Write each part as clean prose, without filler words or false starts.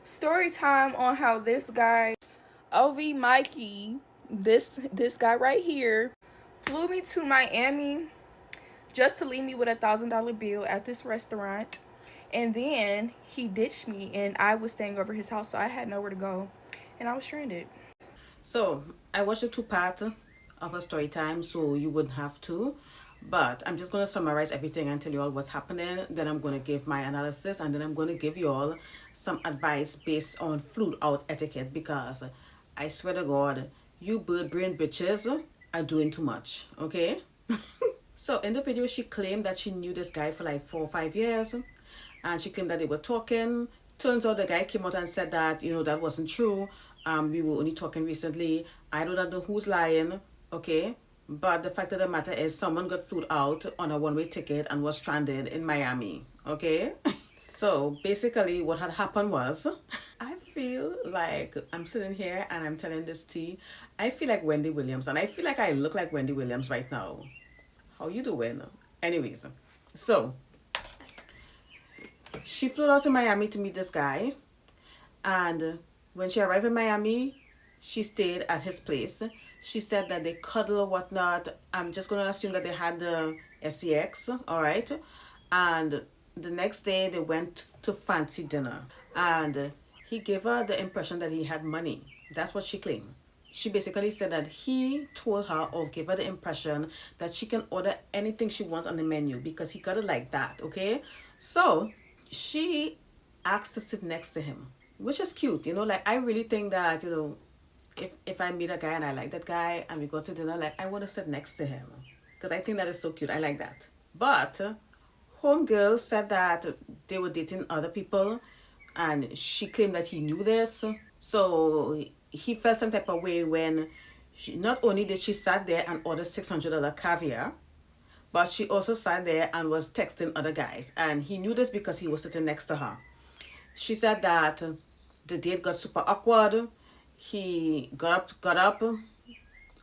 Story time on how this guy, OV Mikey, this guy right here, flew me to Miami just to leave me with $1,000 bill at this restaurant. And then he ditched me and I was staying over his house, so I had nowhere to go. And I was stranded. So I watched the two part of a story time, so you wouldn't have to. But I'm just gonna summarize everything and tell you all what's happening. Then I'm gonna give my analysis, and then I'm gonna give you all some advice based on flew out etiquette, because I swear to God, you bird brain bitches are doing too much. Okay. So in the video, she claimed that she knew this guy for like 4 or 5 years, and she claimed that they were talking. Turns out the guy came out and said that that wasn't true. We were only talking recently. I don't know who's lying, okay? But the fact of the matter is, someone got flew out on a one-way ticket and was stranded in Miami, okay? So basically, what had happened was, I feel like I'm sitting here and I'm telling this tea. I feel like Wendy Williams, and I feel like I look like Wendy Williams right now. How you doing? Anyways, so she flew out to Miami to meet this guy, and when she arrived in Miami, she stayed at his place. She said that they cuddle or whatnot. I'm just gonna assume that they had the sex, all right. And the next day they went to fancy dinner, and he gave her the impression that he had money. That's what she claimed. She basically said that he told her or gave her the impression that she can order anything she wants on the menu because he got it like that, okay? So she asked to sit next to him, which is cute, like I really think that, if I meet a guy and I like that guy and we go to dinner, like I want to sit next to him because I think that is so cute. I like that. But homegirl said that they were dating other people, and she claimed that he knew this. So he felt some type of way when not only did she sat there and order $600 caviar, but she also sat there and was texting other guys. And he knew this because he was sitting next to her. She said that the date got super awkward. He got up,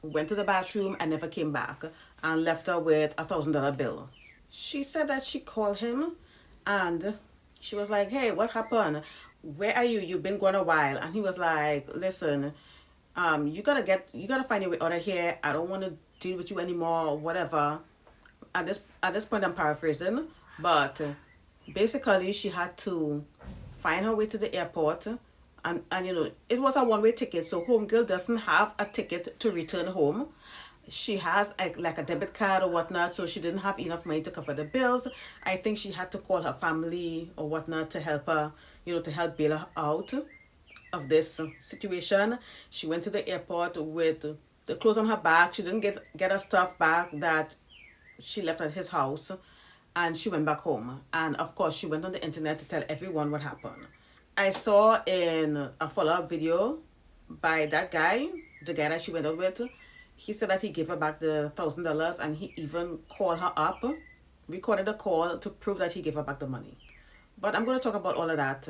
went to the bathroom and never came back, and left her with $1,000 bill. She said that she called him and she was like, "Hey, what happened? Where are you? You've been gone a while." And he was like, "Listen, you gotta find your way out of here. I don't want to deal with you anymore, whatever." At this point I'm paraphrasing, but basically she had to find her way to the airport, and it was a one-way ticket, so homegirl doesn't have a ticket to return home. She has like a debit card or whatnot, so she didn't have enough money to cover the bills. I think she had to call her family or whatnot to help her, to help bail her out of this situation. She went to the airport with the clothes on her back. She didn't get her stuff back that she left at his house, and she went back home. And of course, she went on the internet to tell everyone what happened. I saw in a follow-up video by that guy, the guy that she went out with, he said that he gave her back the $1,000, and he even called her up, recorded a call to prove that he gave her back the money. But I'm going to talk about all of that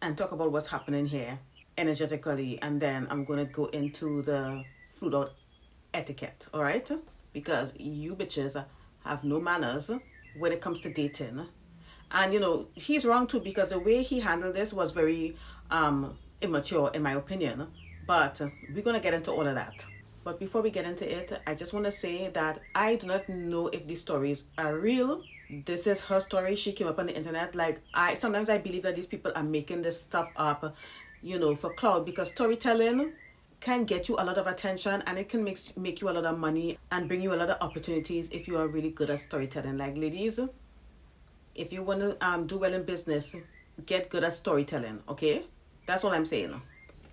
and talk about what's happening here energetically, and then I'm going to go into the fluid out etiquette, all right? Because you bitches have no manners when it comes to dating. And he's wrong too, because the way he handled this was very immature in my opinion. But we're going to get into all of that. But before we get into it, I just want to say that I do not know if these stories are real. This is her story. She came up on the internet. Like, sometimes I believe that these people are making this stuff up, for clout, because storytelling can get you a lot of attention, and it can make you a lot of money and bring you a lot of opportunities if you are really good at storytelling. Like, ladies, if you want to do well in business, get good at storytelling, okay? That's all I'm saying.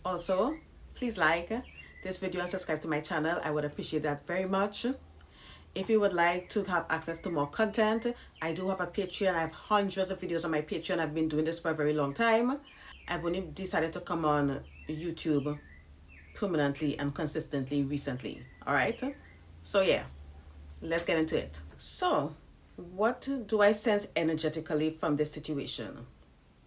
Also, please like this video and subscribe to my channel. I would appreciate that very much. If you would like to have access to more content, I do have a Patreon. I have hundreds of videos on my Patreon. I've been doing this for a very long time. I've only decided to come on YouTube permanently and consistently recently. All right? So yeah, let's get into it. So, what do I sense energetically from this situation?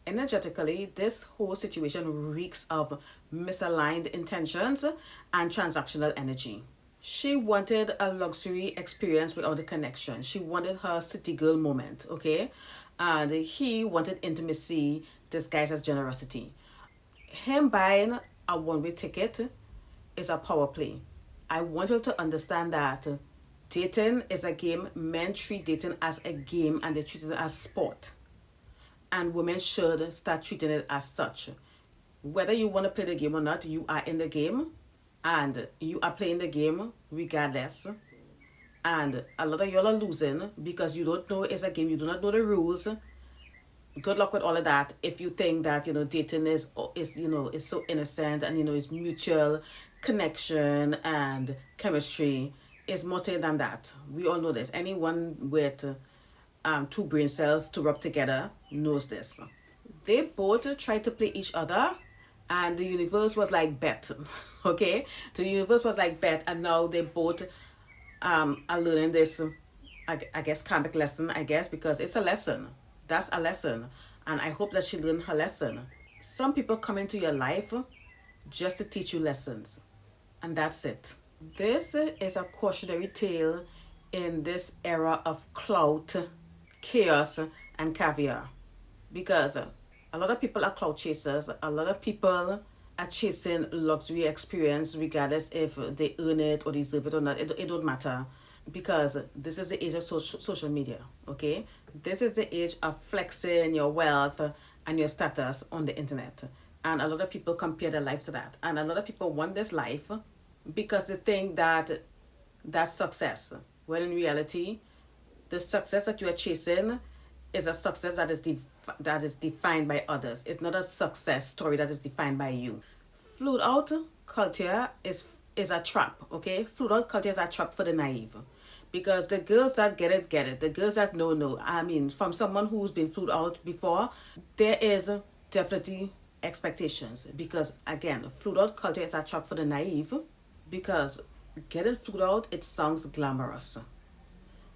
Energetically, this whole situation reeks of misaligned intentions and transactional energy. She wanted a luxury experience without a connection. She wanted her city girl moment, okay? And he wanted intimacy disguised as generosity. him buying a one-way ticket is a power play. I want you to understand that dating is a game. Men treat dating as a game and they treat it as sport. And women should start treating it as such. Whether you want to play the game or not, you are in the game and you are playing the game regardless. And a lot of y'all are losing because you don't know it's a game, you do not know the rules. Good luck with all of that if you think that dating is so innocent and is mutual connection and chemistry. Is more to it than that. We all know this. Anyone with two brain cells to rub together knows this. They both tried to play each other and the universe was like bet. Okay, the universe was like bet, and now they both are learning this I guess karmic lesson, I guess, because it's a lesson. That's a lesson. And I hope that she learned her lesson. Some people come into your life just to teach you lessons. And that's it. This is a cautionary tale in this era of clout, chaos, and caviar. Because a lot of people are clout chasers. A lot of people are chasing luxury experience regardless if they earn it or deserve it or not. It don't matter. Because this is the age of social media, okay? This is the age of flexing your wealth and your status on the internet. And a lot of people compare their life to that. And a lot of people want this life because they think that that's success. When in reality, the success that you are chasing is a success that is defined by others. It's not a success story that is defined by you. Flued out culture is a trap, okay? Flued out culture is a trap for the naive. Because the girls that get it, get it. The girls that know. I mean, from someone who's been flued out before, there is definitely expectations. Because, again, flued out culture is a trap for the naive. Because getting flued out, it sounds glamorous.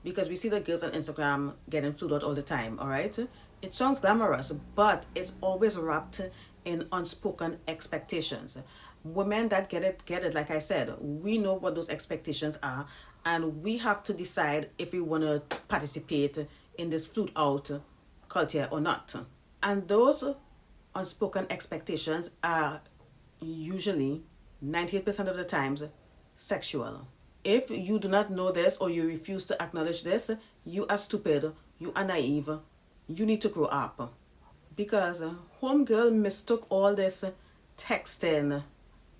Because we see the girls on Instagram getting flued out all the time, all right? It sounds glamorous, but it's always wrapped in unspoken expectations. Women that get it, like I said, we know what those expectations are, and we have to decide if we want to participate in this flued out culture or not. And those unspoken expectations are usually 98% of the times sexual. If you do not know this or you refuse to acknowledge this, you are stupid, you are naive, you need to grow up. Because homegirl mistook all this texting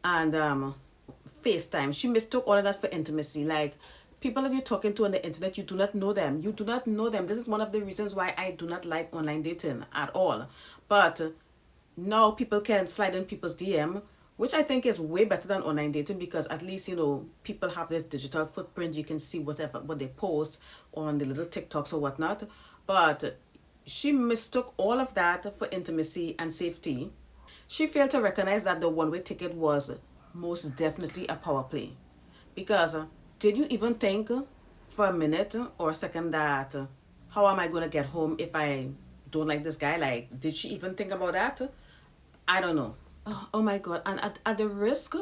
and FaceTime. She mistook all of that for intimacy. Like, people that you're talking to on the internet, you do not know them. You do not know them. This is one of the reasons why I do not like online dating at all. But now people can slide in people's DM, which I think is way better than online dating because at least, people have this digital footprint. You can see what they post on the little TikToks or whatnot. But she mistook all of that for intimacy and safety. She failed to recognize that the one-way ticket was most definitely a power play. Because did you even think for a minute or a second that how am I going to get home if I don't like this guy? Like, did she even think about that? I don't know. Oh my God. And at the risk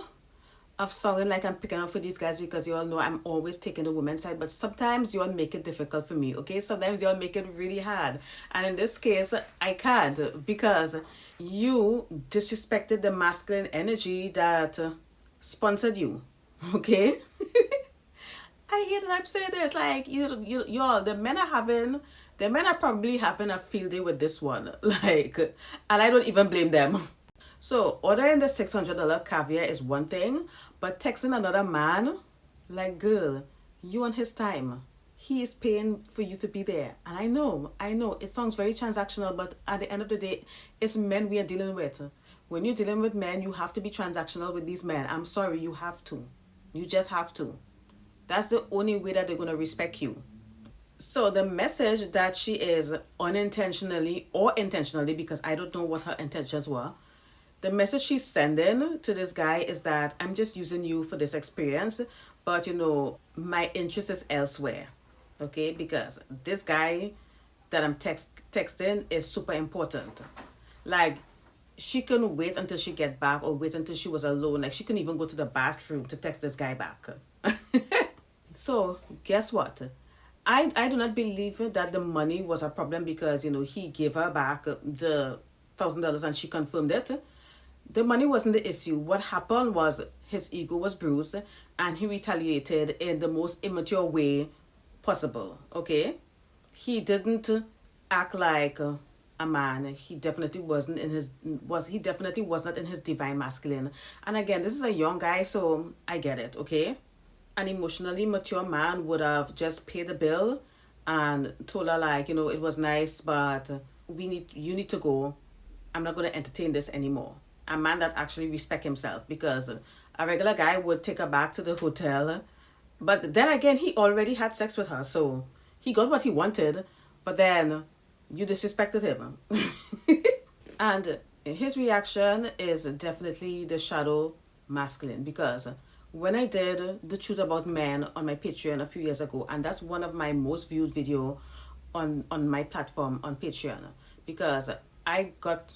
of sounding like I'm picking up for these guys because you all know I'm always taking the women's side, but sometimes you all make it difficult for me, okay? Sometimes you all make it really hard. And in this case, I can't because you disrespected the masculine energy that sponsored you, okay? I hate that I'm saying this. Like, y'all, the men are probably having a field day with this one. Like, and I don't even blame them. So, ordering the $600 caviar is one thing, but texting another man, like, girl, you on his time. He is paying for you to be there. And I know, it sounds very transactional, but at the end of the day, it's men we are dealing with. When you're dealing with men, you have to be transactional with these men. I'm sorry, you have to. You just have to. That's the only way that they're going to respect you. So the message that she is unintentionally or intentionally, because I don't know what her intentions were, the message she's sending to this guy is that I'm just using you for this experience, but my interest is elsewhere. Okay, because this guy that I'm texting is super important. Like, she couldn't wait until she get back or wait until she was alone. Like, she couldn't even go to the bathroom to text this guy back. So, guess what? I do not believe that the money was a problem because, he gave her back the $1,000 and she confirmed it. The money wasn't the issue. What happened was his ego was bruised and he retaliated in the most immature way possible. Okay? He didn't act like a man. He definitely wasn't in his was he definitely was not in his divine masculine. And again, this is a young guy, so I get it, okay? An emotionally mature man would have just paid the bill and told her like, it was nice, but you need to go. I'm not going to entertain this anymore. A man that actually respect himself, because a regular guy would take her back to the hotel, but then again he already had sex with her, so he got what he wanted, but then you disrespected him. And his reaction is definitely the shadow masculine, because when I did the truth about men on my Patreon a few years ago, and that's one of my most viewed video on my platform on Patreon, because I got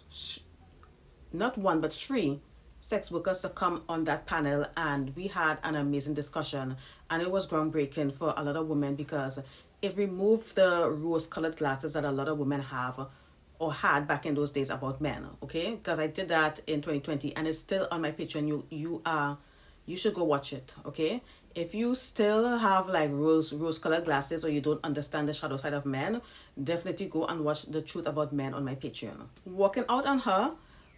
not one but three sex workers to come on that panel, and we had an amazing discussion, and it was groundbreaking for a lot of women, because it removed the rose-colored glasses that a lot of women have or had back in those days about men. Okay, because I did that in 2020, and it's still on my Patreon. You should go watch it. Okay, if you still have like rose colored glasses, or you don't understand the shadow side of men, definitely go and watch the truth about men on my Patreon. Walking out on her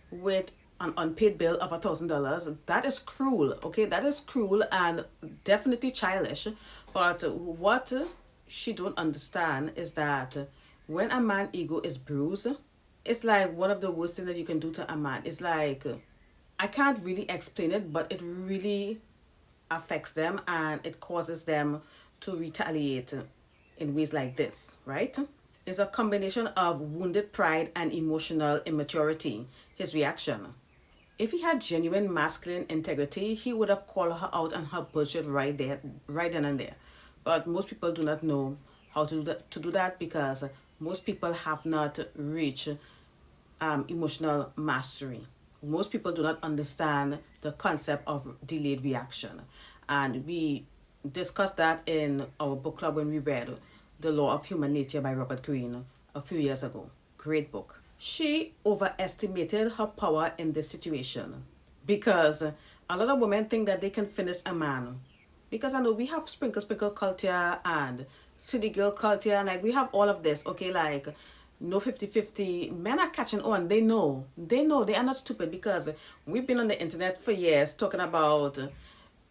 with an unpaid bill of $1,000, that is cruel. Okay, that is cruel and definitely childish. But what she don't understand is that when a man ego is bruised, it's like one of the worst things that you can do to a man. It's like, I can't really explain it, but it really affects them, and it causes them to retaliate in ways like this, right? It's a combination of wounded pride and emotional immaturity, his reaction. If he had genuine masculine integrity, he would have called her out on her bullshit right there, right then and there. But most people do not know how to do that, because most people have not reached emotional mastery. Most people do not understand the concept of delayed reaction. And we discussed that in our book club when we read The Law of Human Nature by Robert Greene a few years ago. Great book. She overestimated her power in this situation, because a lot of women think that they can finish a man. Because I know we have sprinkle culture and city girl culture, and like we have all of this, okay, like no 50-50. Men are catching on. They know. They are not stupid, because we've been on the internet for years talking about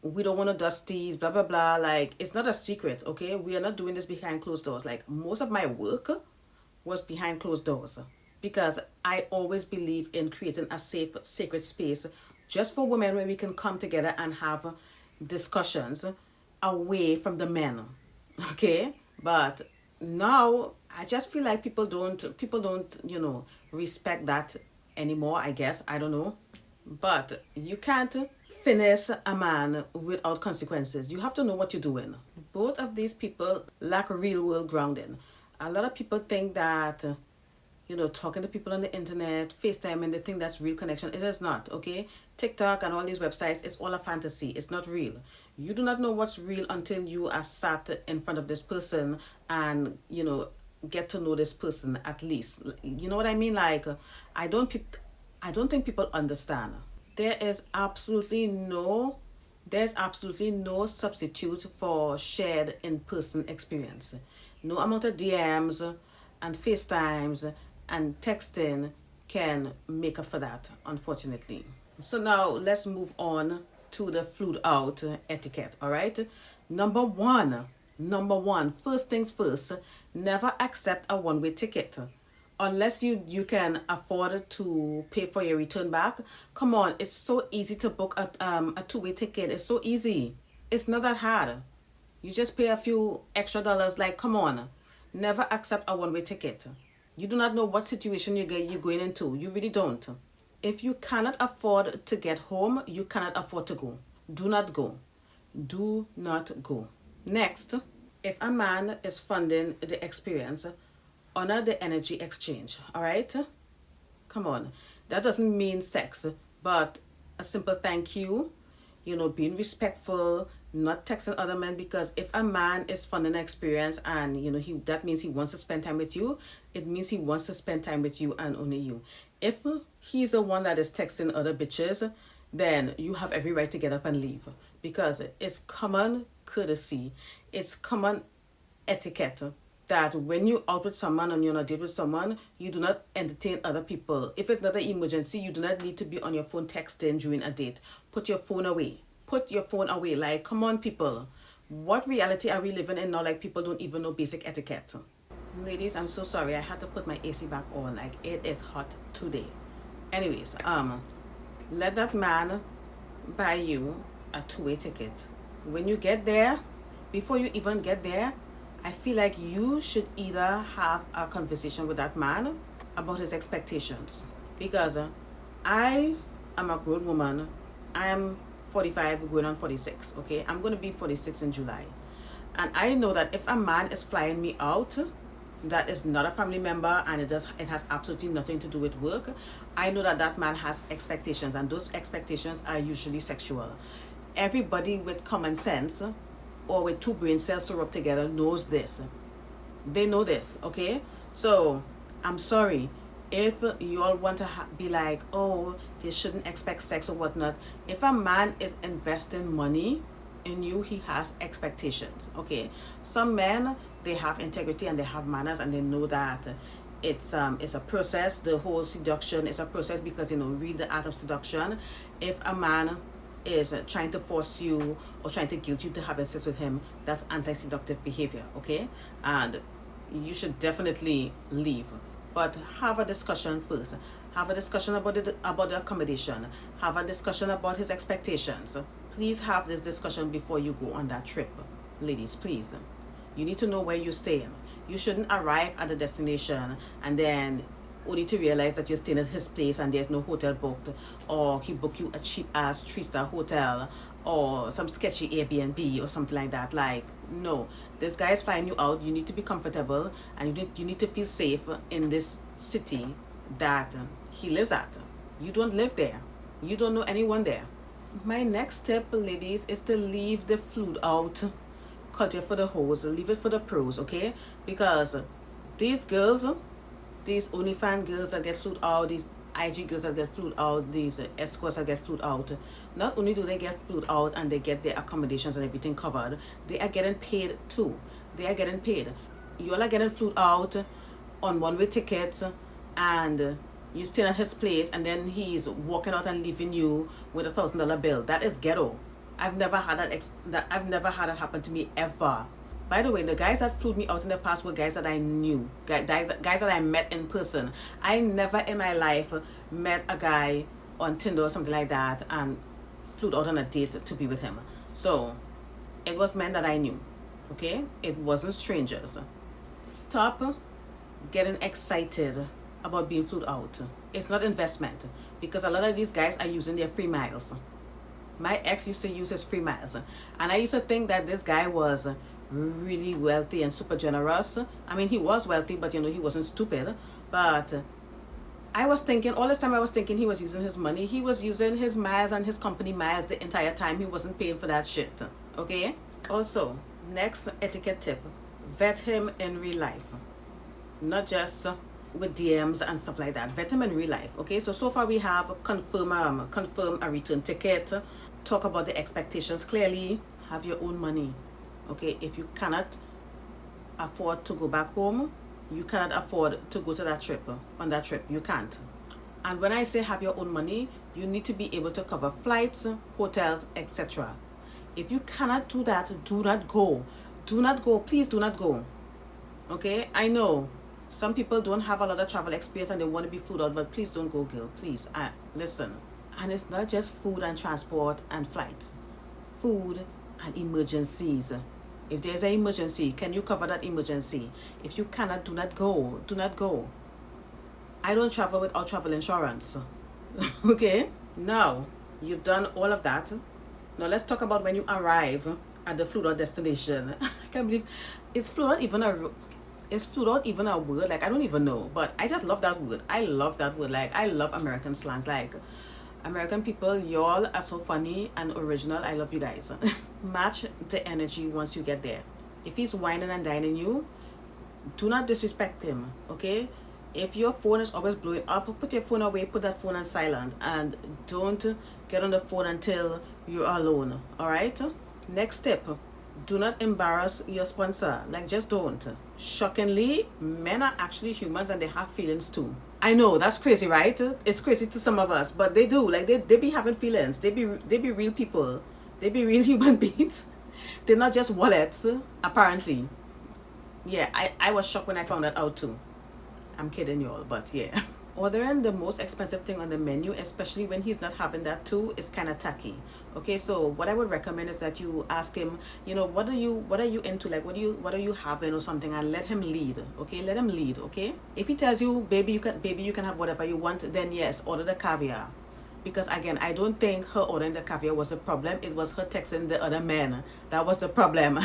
we don't want to dusties, blah blah blah. Like, it's not a secret, okay? We are not doing this behind closed doors. Like, most of my work was behind closed doors, because I always believe in creating a safe, sacred space just for women, where we can come together and have discussions away from the men, okay? But now I just feel like people don't respect that anymore, I guess. I don't know. But you can't finish a man without consequences. You have to know what you're doing. Both of these people lack real world grounding. A lot of people think that talking to people on the internet, FaceTime, and they think that's real connection. It is not, okay? TikTok and all these websites, it's all a fantasy. It's not real. You do not know what's real until you are sat in front of this person and, get to know this person at least. You know what I mean? Like, I don't think people understand. There's absolutely no substitute for shared in-person experience. No amount of DMs and FaceTimes and texting can make up for that, unfortunately. So now let's move on to the flued out etiquette, all right? Number one, first things first, never accept a one-way ticket. Unless you can afford to pay for your return back. Come on, it's so easy to book a two-way ticket. It's so easy. It's not that hard. You just pay a few extra dollars. Like, come on. Never accept a one-way ticket. You do not know what situation you're going into. You really don't. If you cannot afford to get home, you cannot afford to go. Do not go. Do not go. Next, if a man is funding the experience, honor the energy exchange, all right? Come on. That doesn't mean sex, but a simple thank you, being respectful, not texting other men, because if a man is funding an experience and, that means he wants to spend time with you, it means he wants to spend time with you and only you. If he's the one that is texting other bitches, then you have every right to get up and leave, because it's common courtesy, it's common etiquette that when you out with someone and you're on a date with someone, you do not entertain other people. If it's not an emergency, you do not need to be on your phone texting during a date. Put your phone away. Put your phone away. Like, come on, people. What reality are we living in now? Like, people don't even know basic etiquette. Ladies, I'm so sorry. I had to put my AC back on. Like, it is hot today. Anyways, let that man buy you a two-way ticket. When you get there, before you even get there, I feel like you should either have a conversation with that man about his expectations. Because I am a grown woman. I am 45 going on 46, okay? I'm going to be 46 in July. And I know that if a man is flying me out, that is not a family member, and it has absolutely nothing to do with work, I know that that man has expectations, and those expectations are usually sexual. Everybody with common sense or with two brain cells to rub together knows this. They know this, okay? So I'm sorry if you all want to be like, oh, they shouldn't expect sex or whatnot. If a man is investing money in you, he has expectations, okay? Some men, they have integrity and they have manners, and they know that it's a process. The whole seduction is a process, because read the art of seduction. If a man is trying to force you or trying to guilt you to have sex with him, that's anti-seductive behavior, okay? And you should definitely leave, but have a discussion first. Have a discussion about the accommodation. Have a discussion about his expectations. Please have this discussion before you go on that trip. Ladies, please. You need to know where you're staying. You shouldn't arrive at the destination and then only to realize that you're staying at his place and there's no hotel booked, or he booked you a cheap ass 3-star hotel or some sketchy Airbnb or something like that. Like, no, this guy is flying you out. You need to be comfortable, and you need to feel safe in this city that he lives at. You don't live there. You don't know anyone there. My next tip, ladies, is to leave the flued out culture for the hoes. Leave it for the pros, okay? Because these girls, these OnlyFans girls that get flued out, these IG girls that get flued out, these escorts that get flued out, not only do they get flued out and they get their accommodations and everything covered, they are getting paid too. They are getting paid. You all are getting flued out on one-way tickets, and you stay at his place, and then he's walking out and leaving you with $1,000 bill. That is ghetto. I've never had I've never had that happen to me ever. By the way, the guys that flew me out in the past were guys that I knew, guys that I met in person. I never in my life met a guy on Tinder or something like that and flew out on a date to be with him. So it was men that I knew, okay? It wasn't strangers. Stop getting excited about being flew out. It's not investment, because a lot of these guys are using their free miles. My ex used to use his free miles, and I used to think that this guy was really wealthy and super generous. I mean, he was wealthy, but he wasn't stupid. But I was thinking, all this time I was thinking he was using his money. He was using his miles and his company miles the entire time. He wasn't paying for that shit, okay? Also, next etiquette tip, vet him in real life, not just with DMs and stuff like that. Vet him in real life, okay? So far we have confirm a return ticket, talk about the expectations clearly, have your own money, okay? If you cannot afford to go back home, you cannot afford to go to that trip, on that trip, you can't. And when I say have your own money, you need to be able to cover flights, hotels, etc. If you cannot do that, do not go. Do not go. Please do not go. Okay? I know some people don't have a lot of travel experience and they want to be flew out, but please don't go, girl. Please. Listen. And it's not just food and transport and flights. Food and emergencies. If there's an emergency, can you cover that emergency? If you cannot, do not go. Do not go. I don't travel without travel insurance. Okay? Now, you've done all of that. Now, let's talk about when you arrive at the flew out destination. I can't believe, is flew out even a word? Like, I don't even know. But I just love that word. I love that word. Like, I love American slangs. Like, American people, y'all are so funny and original. I love you guys. Match the energy once you get there. If he's whining and dining you, do not disrespect him, okay? If your phone is always blowing up, put your phone away, put that phone on silent, and don't get on the phone until you're alone. All right? Next tip, do not embarrass your sponsor. Like, just don't. Shockingly, men are actually humans and they have feelings too. I know that's crazy, right? It's crazy to some of us, but they do. Like, they be having feelings. They be real people. They be real human beings. They're not just wallets, apparently. Yeah, I was shocked when I found that out too. I'm kidding y'all, but yeah. Ordering the most expensive thing on the menu, especially when he's not having that too, is kind of tacky. Okay, so what I would recommend is that you ask him, what are you into? Like, what are you having or something, and let him lead. Okay, let him lead. Okay, if he tells you, baby, you can have whatever you want, then yes, order the caviar. Because again, I don't think her ordering the caviar was the problem. It was her texting the other men that was the problem.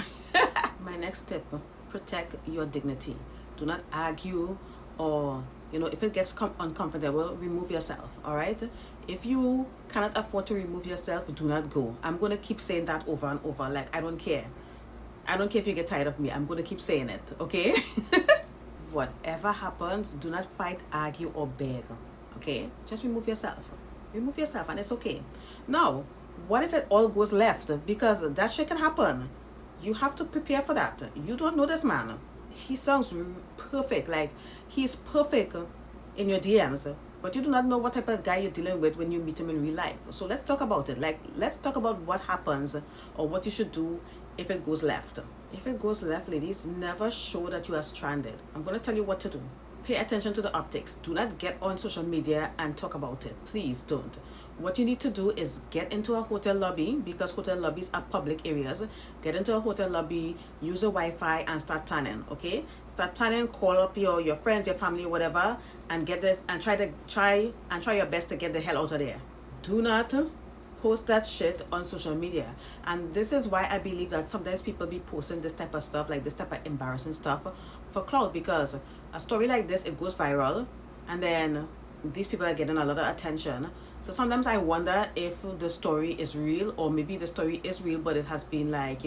My next tip: protect your dignity. Do not argue, or if it gets uncomfortable, remove yourself. All right, if you cannot afford to remove yourself, do not go. I'm going to keep saying that over and over. Like, I don't care if you get tired of me. I'm going to keep saying it. Okay. Whatever happens, do not fight, argue, or beg. Okay, just remove yourself and it's okay. Now, what if it all goes left? Because that shit can happen. You have to prepare for that. You don't know this man. He sounds perfect. Like, he's perfect in your DMs, but you do not know what type of guy you're dealing with when you meet him in real life. So let's talk about it. Like, let's talk about what happens or what you should do if it goes left. If it goes left, ladies, never show that you are stranded. I'm going to tell you what to do. Pay attention to the optics. Do not get on social media and talk about it. Please don't. What you need to do is get into a hotel lobby, because hotel lobbies are public areas. Get into a hotel lobby, use a Wi-Fi, and start planning. Okay, start planning. Call up your friends, your family, whatever, and get this, and try your best to get the hell out of there. Do not post that shit on social media. And this is why I believe that sometimes people be posting this type of stuff, like this type of embarrassing stuff, for clout, because a story like this, it goes viral, and then these people are getting a lot of attention. So sometimes I wonder if the story is real, or maybe the story is real, but it has been like,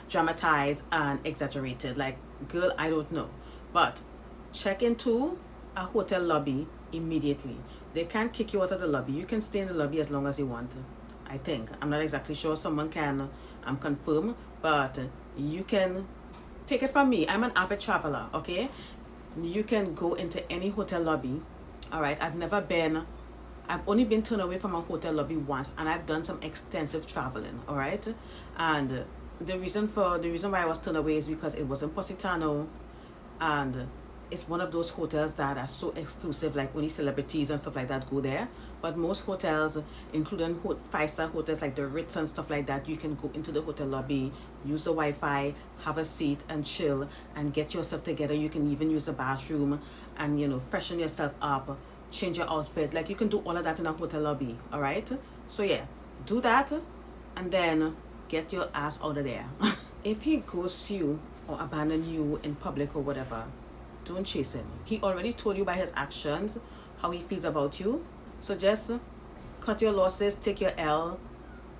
dramatized and exaggerated. Like, girl, I don't know. But check into a hotel lobby immediately. They can't kick you out of the lobby. You can stay in the lobby as long as you want. I think. I'm not exactly sure. Someone can confirm, but you can take it from me. I'm an avid traveler, okay? You can go into any hotel lobby. All right, I've only been turned away from a hotel lobby once, and I've done some extensive traveling, all right? And the reason why I was turned away is because it was in Positano, and it's one of those hotels that are so exclusive, like only celebrities and stuff like that go there. But most hotels, including 5-star hotels like the Ritz and stuff like that, you can go into the hotel lobby, use the Wi-Fi, have a seat and chill and get yourself together. You can even use the bathroom and freshen yourself up, change your outfit. Like, you can do all of that in a hotel lobby. All right, so yeah, do that and then get your ass out of there. If he ghosts you or abandons you in public or whatever, don't chase him. He already told you by his actions how he feels about you. So just cut your losses, take your L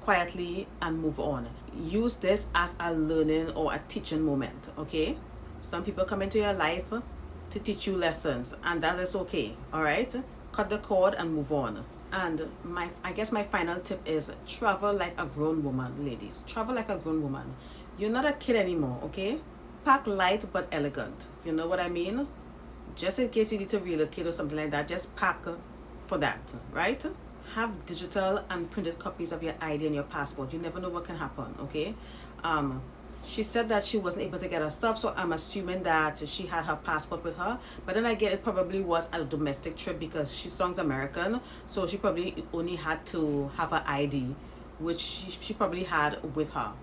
quietly, and move on. Use this as a learning or a teaching moment, okay? Some people come into your life to teach you lessons, and that is okay, all right? Cut the cord and move on. And I guess my final tip is travel like a grown woman, ladies. Travel like a grown woman. You're not a kid anymore, okay? Pack light but elegant. You know what I mean? Just in case you need to relocate or something like that, just pack for that, right? Have digital and printed copies of your ID and your passport. You never know what can happen, okay? She said that she wasn't able to get her stuff, so I'm assuming that she had her passport with her. But then I get it probably was a domestic trip because she sounds American, so she probably only had to have her ID, which she probably had with her.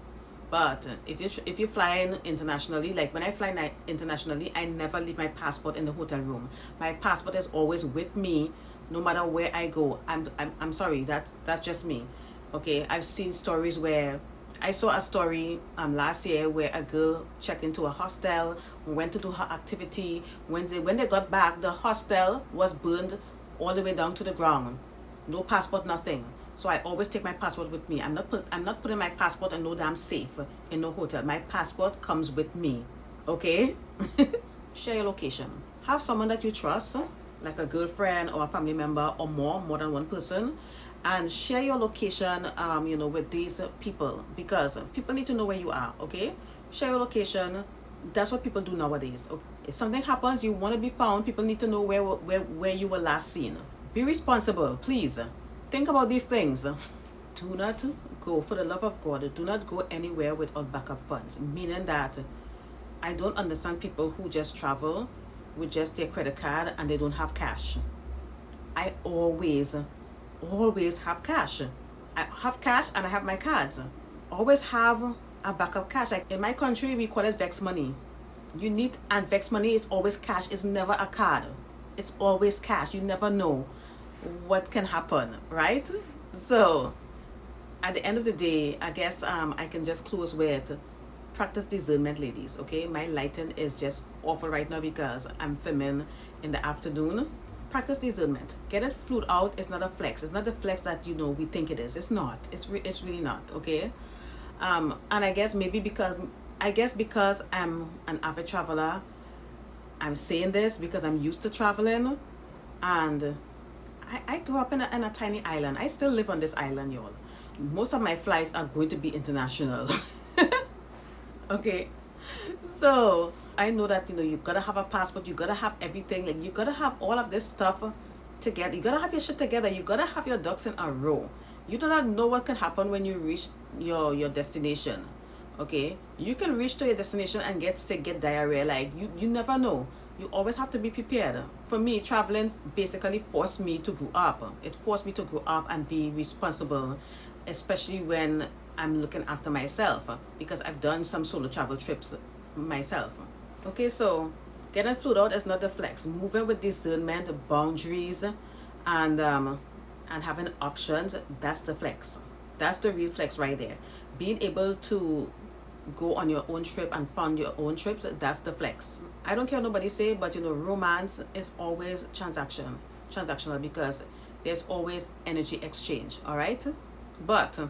But if you're flying internationally, like when I fly internationally, I never leave my passport in the hotel room. My passport is always with me, no matter where I go. I'm sorry, that's just me. Okay, I've seen stories where I saw a story last year where a girl checked into a hostel, went to do her activity. When they got back, the hostel was burned all the way down to the ground. No passport, nothing. So I always take my passport with me. I'm not putting my passport in no damn safe in no hotel. My passport comes with me. Okay? Share your location. Have someone that you trust like a girlfriend or a family member or more than one person, and share your location, with these people, because people need to know where you are. Okay, share your location. That's what people do nowadays. Okay? If something happens, you want to be found. People need to know where you were last seen. Be responsible, please. Think about these things. Do not go, for the love of God, do not go anywhere without backup funds. Meaning that I don't understand people who just travel with just their credit card and they don't have cash. I always have cash. I have cash and I have my cards. Always have a backup cash. Like in my country, we call it Vex money. And Vex money is always cash. It's never a card. It's always cash. You never know what can happen, right? So at the end of the day, I guess I can just close with practice discernment, ladies. Okay, my lighting is just awful right now because I'm filming in the afternoon. Practice discernment. Get it flued out. It's not a flex. It's not the flex that we think it is. It's not. It's really not. Okay. And I guess because I'm an avid traveler, I'm saying this because I'm used to traveling, and I grew up in a tiny island. I still live on this island, y'all. Most of my flights are going to be international. Okay, so I know that you gotta have a passport, you gotta have everything, like you gotta have all of this stuff together, you gotta have your shit together, you gotta have your ducks in a row. You do not know what can happen when you reach your destination. Okay, you can reach to your destination and get sick, get diarrhea. Like you never know. You always have to be prepared. For me, traveling basically forced me to grow up. It forced me to grow up and be responsible, especially when I'm looking after myself, because I've done some solo travel trips myself. Okay, so getting flued out is not the flex. Moving with discernment, boundaries, and having options, that's the flex. That's the real flex right there. Being able to go on your own trip and fund your own trips, that's the flex. I don't care what nobody say, but romance is always transactional, because there's always energy exchange. All right, but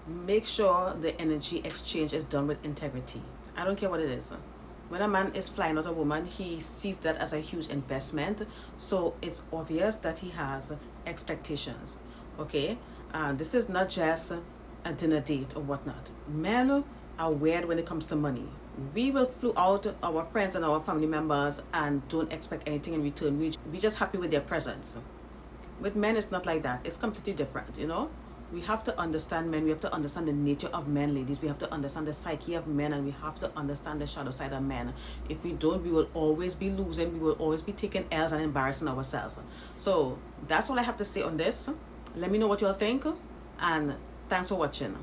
make sure the energy exchange is done with integrity. I don't care what it is. When a man is flying out a woman, he sees that as a huge investment, so it's obvious that he has expectations. Okay, this is not just a dinner date or whatnot. Men are weird when it comes to money. We will flew out our friends and our family members and don't expect anything in return. We just happy with their presence. With men, it's not like that. It's completely different. We have to understand men. We have to understand the nature of men, ladies. We have to understand the psyche of men, and we have to understand the shadow side of men. If we don't, we will always be losing. We will always be taking L's and embarrassing ourselves. So that's all I have to say on this. Let me know what you all think, and thanks for watching.